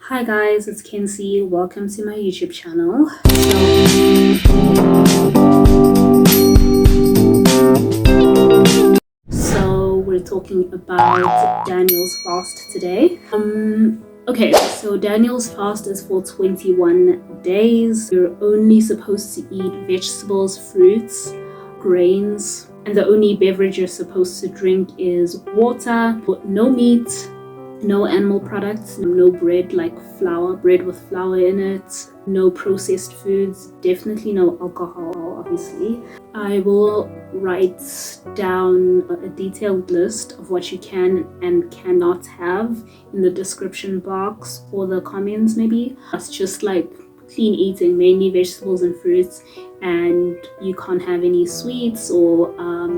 Hi guys, it's Kenzie. Welcome to my YouTube channel. So we're talking about Daniel's fast today. Okay, so Daniel's fast is for 21 days. You're only supposed to eat vegetables, fruits, grains, and the only beverage you're supposed to drink is water. No meat, no animal products, no bread like bread with flour in it, no processed foods, definitely no alcohol, obviously. I will write down a detailed list of what you can and cannot have in the description box or the comments maybe. It's just like clean eating, mainly vegetables and fruits, and you can't have any sweets or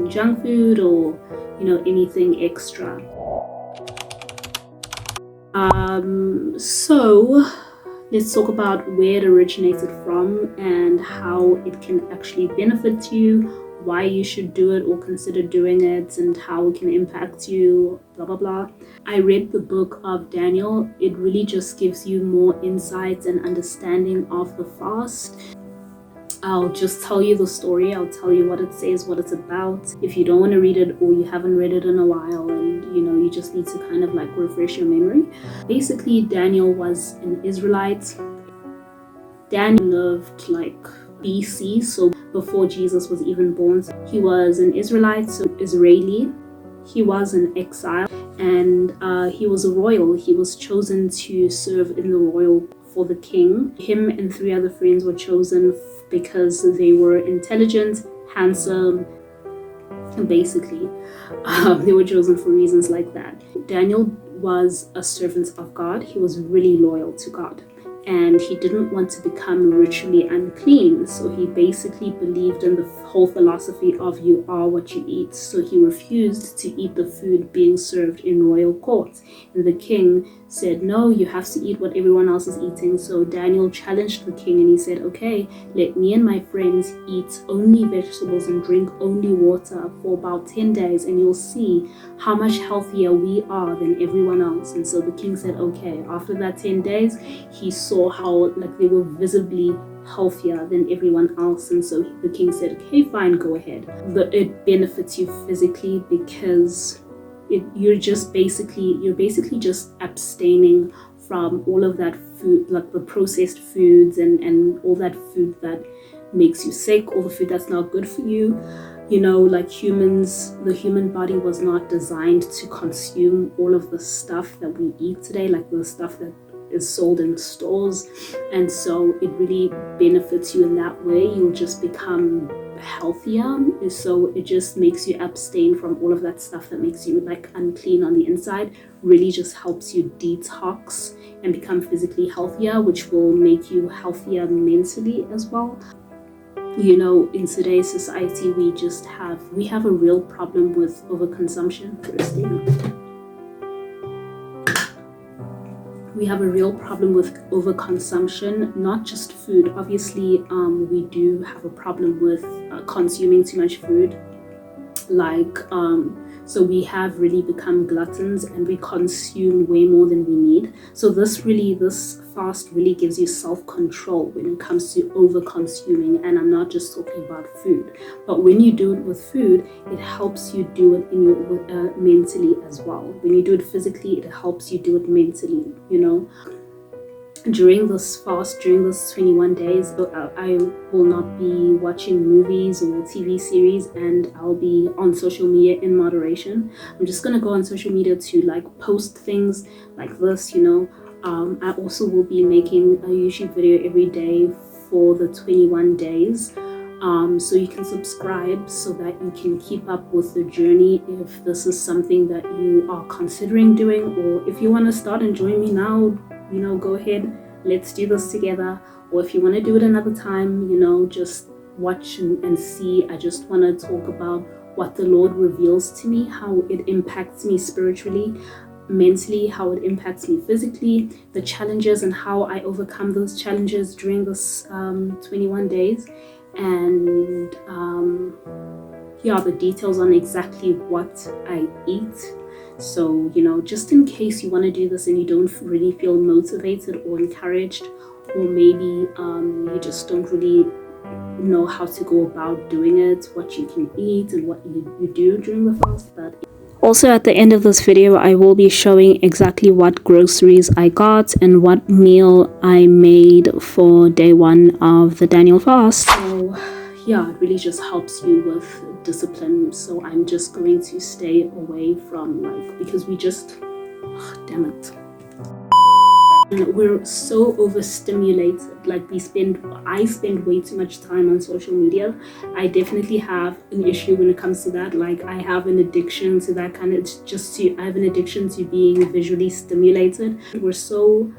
junk food or anything extra. So let's talk about where it originated from and how it can actually benefit you, why you should do it or consider doing it, and how it can impact you, blah blah blah. I read the book of Daniel. It really just gives you more insights and understanding of the fast. I'll just tell you the story. I'll tell you what it says, what it's about. If you don't want to read it or you haven't read it in a while and you just need to kind of like refresh your memory. Basically, Daniel was an Israelite. Daniel lived like BC, so before Jesus was even born. He was an Israelite, so Israeli. He was in exile and he was a royal. He was chosen to serve in the royal for the king. Him and 3 other friends were chosen because they were intelligent, handsome, and basically they were chosen for reasons like that. Daniel was a servant of God. He was really loyal to God, and he didn't want to become ritually unclean, so he basically believed in the whole philosophy of you are what you eat. So he refused to eat the food being served in royal court, and the king said, no, you have to eat what everyone else is eating. So Daniel challenged the king and he said, okay, let me and my friends eat only vegetables and drink only water for about 10 days and you'll see how much healthier we are than everyone else. And so the king said, okay. After that 10 days, he saw how like they were visibly healthier than everyone else, and so the king said, okay, fine, go ahead. But it benefits you physically because you're basically just abstaining from all of that food, like the processed foods and all that food that makes you sick, all the food that's not good for you. Like humans, the human body was not designed to consume all of the stuff that we eat today, like the stuff that is sold in stores, and so it really benefits you in that way. You'll just become healthier, so it just makes you abstain from all of that stuff that makes you like unclean on the inside. Really just helps you detox and become physically healthier, which will make you healthier mentally as well. In today's society, we have a real problem with overconsumption. We have a real problem with overconsumption, not just food. Obviously, we do have a problem with consuming too much food. So we have really become gluttons and we consume way more than we need. So this fast really gives you self-control when it comes to over-consuming. And I'm not just talking about food, but when you do it with food, it helps you do it in your mentally as well. When you do it physically, it helps you do it mentally. During this fast, during this 21 days, I will not be watching movies or TV series, and I'll be on social media in moderation. I'm just gonna go on social media to like post things like this. I also will be making a YouTube video every day for the 21 days. So you can subscribe so that you can keep up with the journey if this is something that you are considering doing, or if you want to start and join me now, go ahead, let's do this together. Or if you want to do it another time, just watch and see. I just want to talk about what the Lord reveals to me, how it impacts me spiritually, mentally, how it impacts me physically, the challenges and how I overcome those challenges during this 21 days. And the details on exactly what I eat. So, just in case you want to do this and you don't really feel motivated or encouraged, or maybe you just don't really know how to go about doing it, what you can eat and what you do during the fast. But also at the end of this video, I will be showing exactly what groceries I got and what meal I made for day 1 of the Daniel fast. So yeah, it really just helps you with discipline. So I'm just going to stay away from because damn it. We're so overstimulated. I spend way too much time on social media. I definitely have an issue when it comes to that. I have an addiction to that kind of I have an addiction to being visually stimulated. We're so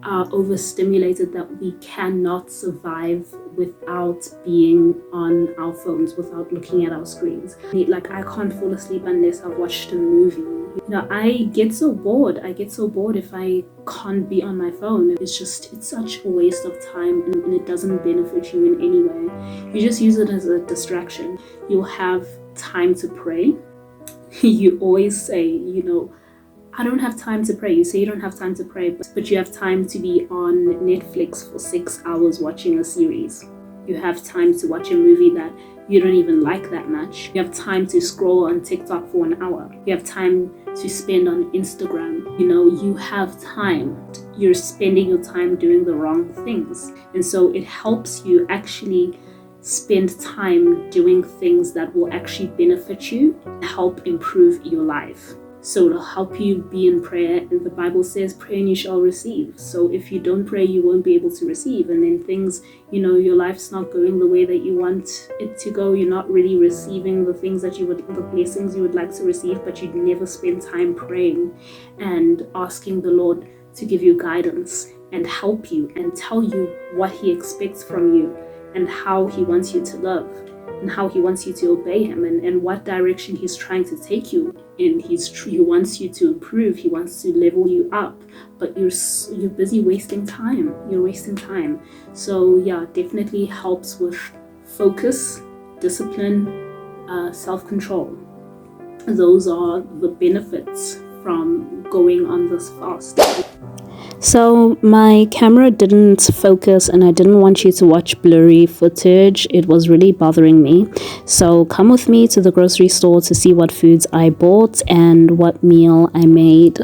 overstimulated that we cannot survive without being on our phones, without looking at our screens. I can't fall asleep unless I've watched a movie. I get so bored if I can't be on my phone. It's such a waste of time, and it doesn't benefit you in any way. You just use it as a distraction. You'll have time to pray. You always say, I don't have time to pray. You say you don't have time to pray, but you have time to be on Netflix for 6 hours watching a series. You have time to watch a movie that you don't even like that much. You have time to scroll on TikTok for an hour. You have time to spend on Instagram. You have time. You're spending your time doing the wrong things. And so it helps you actually spend time doing things that will actually benefit you, help improve your life. So it'll help you be in prayer, and the Bible says, pray and you shall receive. So if you don't pray, you won't be able to receive. And then things, your life's not going the way that you want it to go. You're not really receiving the blessings you would like to receive, but you'd never spend time praying and asking the Lord to give you guidance and help you and tell you what He expects from you and how He wants you to live and how He wants you to obey Him and what direction He's trying to take you in. He wants you to improve. He wants to level you up, but you're busy wasting time. You're wasting time. So yeah, definitely helps with focus, discipline, self-control. Those are the benefits from going on this fast. So my camera didn't focus and I didn't want you to watch blurry footage. It was really bothering me. So come with me to the grocery store to see what foods I bought and what meal I made.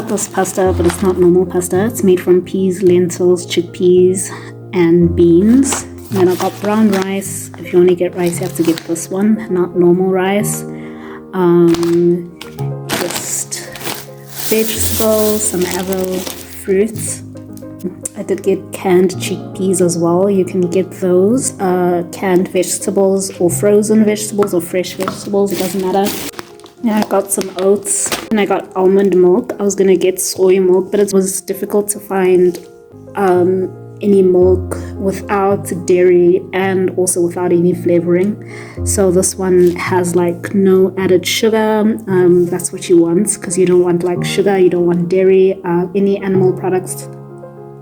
This pasta, but it's not normal pasta. It's made from peas, lentils, chickpeas, and beans. And then I got brown rice. If you want to get rice, you have to get this one, not normal rice. Just vegetables, some avocado, fruits. I did get canned chickpeas as well. You can get those. Canned vegetables or frozen vegetables or fresh vegetables, it doesn't matter. Yeah, I got some oats and I got almond milk. I was gonna get soy milk, but it was difficult to find any milk without dairy and also without any flavoring. So this one has no added sugar. That's what you want, because you don't want sugar, you don't want dairy, any animal products,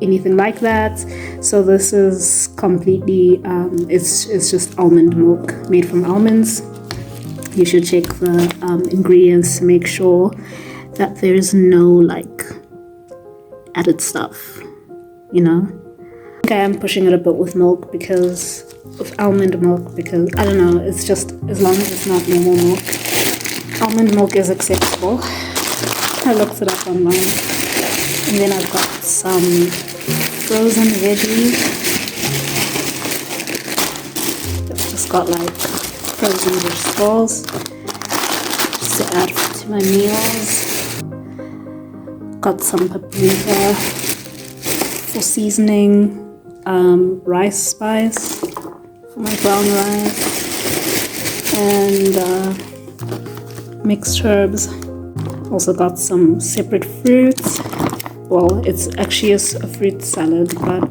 anything like that. So this is completely it's just almond milk made from almonds. You should check the ingredients to make sure that there's no added stuff, Okay, I'm pushing it a bit with milk with almond milk, because I don't know, it's just, as long as it's not normal milk, almond milk is acceptable. I looked it up online. And then I've got some frozen veggies. I've just got frozen vegetables just to add to my meals. Got some paprika for seasoning, rice spice for my brown rice, and mixed herbs. Also got some separate fruits. Well, it's actually a fruit salad, but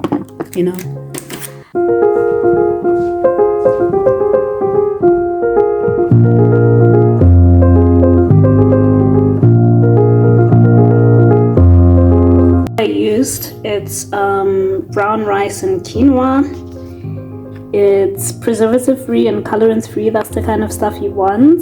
used. It's brown rice and quinoa. It's preservative free and colorant free. That's the kind of stuff you want.